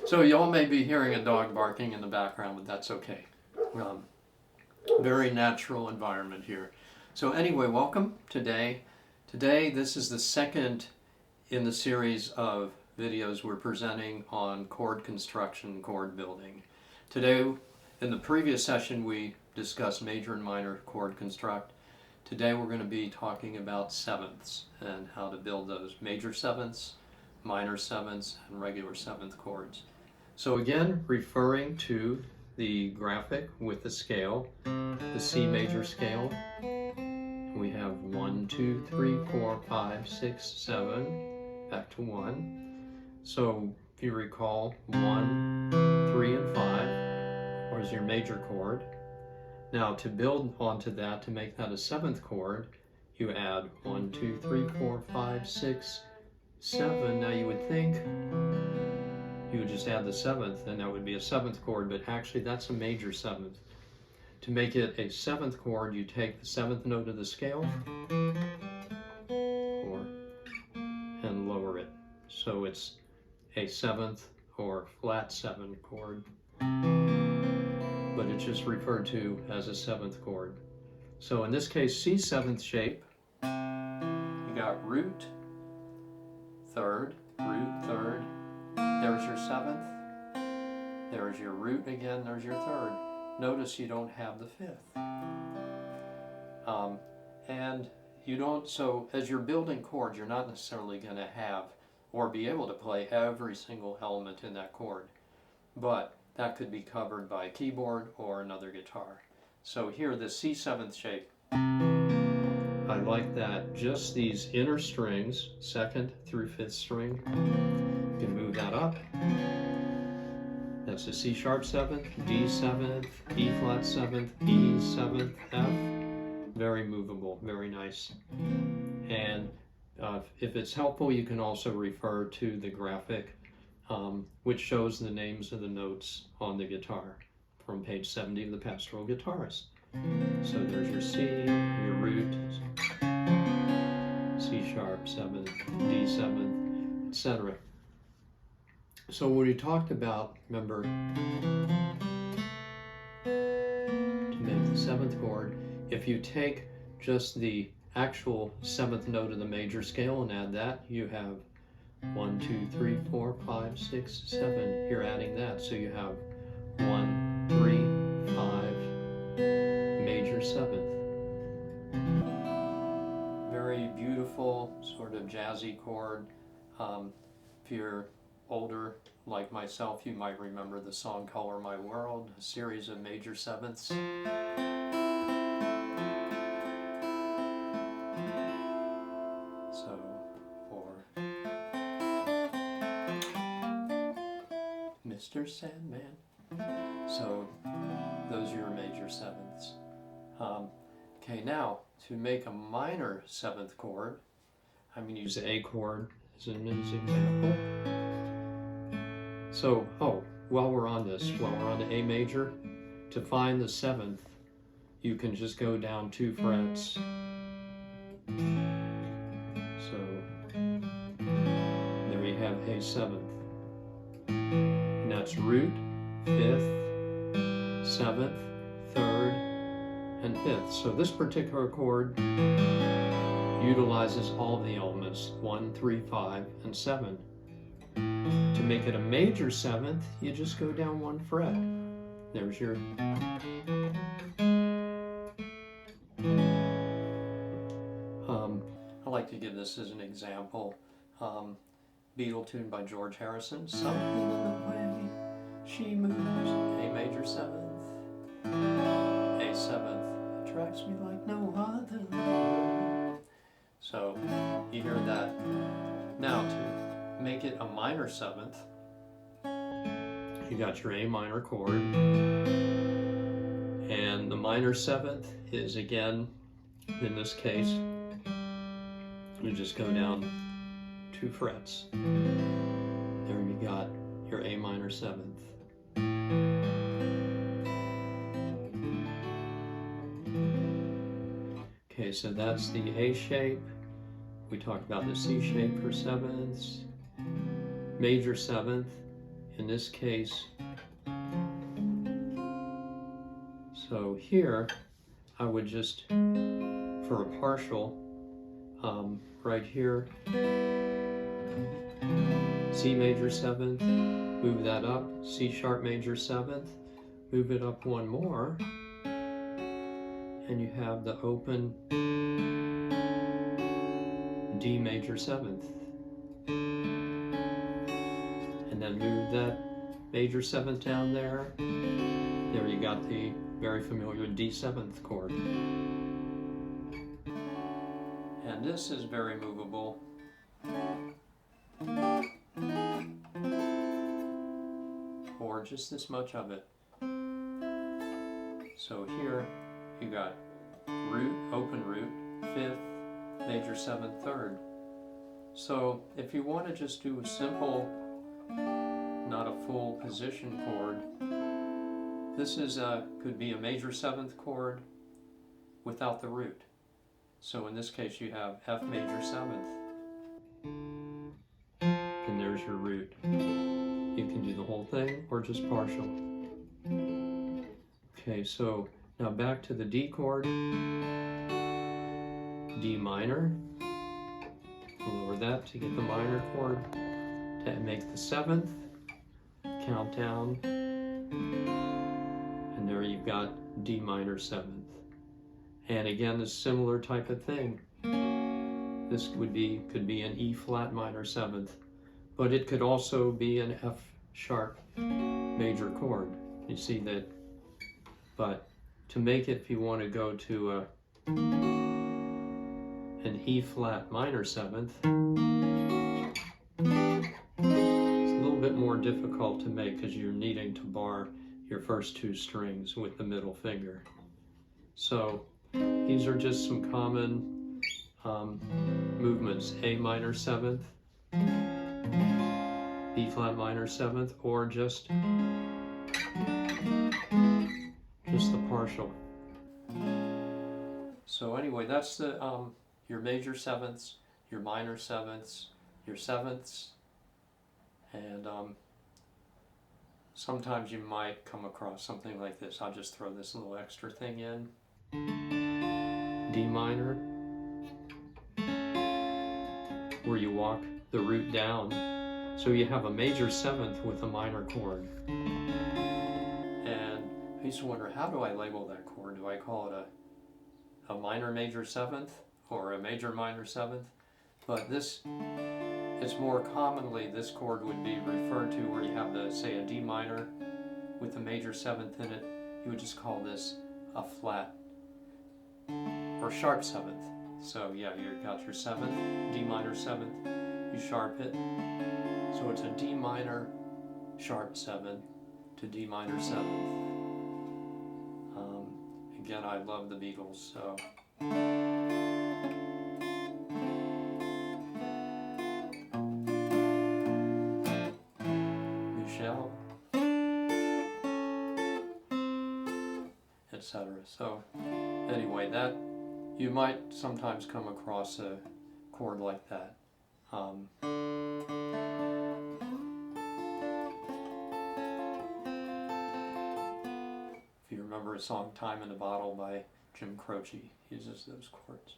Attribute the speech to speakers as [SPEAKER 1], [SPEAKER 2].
[SPEAKER 1] So y'all may be hearing a dog barking in the background, but that's okay. Um, Very natural environment here. So anyway, welcome today. Today, this is the second in the series of videos we're presenting on chord construction, chord building. Today, in the previous session, we discussed major and minor chord construct. Today, we're going to be talking about sevenths and how to build those major sevenths, minor sevenths, and regular seventh chords. So again, referring to the graphic with the scale, the C major scale, we have 1, 2, 3, 4, 5, 6, 7, back to 1. So if you recall, 1, 3, and 5 was your major chord. Now to build onto that, to make that a seventh chord, you add 1, 2, 3, 4, 5, 6, 7. Now you would think you would just add the seventh and that would be a seventh chord, but actually that's a major seventh. To make it a seventh chord, you take the seventh note of the scale and lower it. So it's a seventh or flat seven chord, but it's just referred to as a seventh chord. So in this case, C seventh shape, you got root, third, there's your seventh, there's your root again, there's your third. Notice you don't have the fifth. And you don't, so as you're building chords, you're not necessarily going to have or be able to play every single element in that chord, but that could be covered by a keyboard or another guitar. So here, the C seventh shape, I like that just these inner strings, second through fifth string, you can move that up. That's a C sharp seventh, D seventh, E flat seventh, E seventh, F. Very movable, very nice. And if it's helpful, you can also refer to the graphic, which shows the names of the notes on the guitar from page 70 of the Pastoral Guitarist. So there's your C, your root, C sharp seventh, D seventh, etc. So when we talked about, remember, to make the seventh chord, if you take just the actual seventh note of the major scale and add that, you have 1, 2, 3, 4, 5, 6, 7. You're adding that, so you have 1, 3, 5, major seventh. Very beautiful, sort of jazzy chord. If you're older, like myself, you might remember the song Color My World, a series of major sevenths. So, for Mr. Sandman. So, those are your major sevenths. Okay, now, to make a minor seventh chord, I'm going to use the A chord as an example. So, while we're on this, while we're on the A major, to find the seventh, you can just go down 2 frets. So, there you have A seventh. And that's root, fifth, seventh, third, and fifth. So this particular chord utilizes all the elements, 1, 3, 5, and 7. To make it a major seventh, you just go down 1 fret. There's your... I like to give this as an example. Beatle tune by George Harrison. Something in the way she moves. A major seventh. A seventh. Attracts me like no other. So, you hear that. Now, to make it a minor seventh, you got your A minor chord, and the minor seventh is, again, in this case, you just go down 2 frets. There you got your A minor seventh. Okay, so that's the A shape. We talked about the C shape for sevenths. Major seventh in this case, so here I would just, for a partial, right here, C major 7th, move that up, C sharp major 7th, move it up one more, and you have the open D major 7th. And then move that major 7th down there. There you got the very familiar D 7th chord. And this is very movable. Or just this much of it. So here you got root, open root, 5th, major 7th, 3rd. So if you want to just do a simple, not a full position chord, this is could be a major 7th chord without the root. So in this case you have F major 7th. And there's your root. You can do the whole thing or just partial. Okay, so now back to the D chord. D minor. Lower that to get the minor chord. To make the 7th. Count down. And there you've got D minor 7th. And again, a similar type of thing. This could be an E flat minor 7th, but it could also be an F sharp major chord. You see that? But to make it, if you want to go to an E flat minor 7th, it's a little bit more difficult to make because you're needing to bar your first two strings with the middle finger. So these are just some common movements: A minor 7th, B flat minor 7th, or just the partial. So anyway, that's the your major 7ths, your minor 7ths, your 7ths, and sometimes you might come across something like this. I'll just throw this little extra thing in. D minor, where you walk the root down. So you have a major 7th with a minor chord. And I used to wonder, how do I label that chord? Do I call it a minor major 7th or a major minor 7th? But this, it's more commonly, this chord would be referred to where you have the, say, a D minor with a major 7th in it. You would just call this a flat or sharp 7th. So yeah, you got your 7th, D minor 7th, you sharp it. So it's a D minor sharp 7 to D minor 7th. Again, I love the Beatles, so. Michelle, etc. So anyway, that you might sometimes come across a chord like that. If you remember a song, Time in a Bottle by Jim Croce, uses those chords.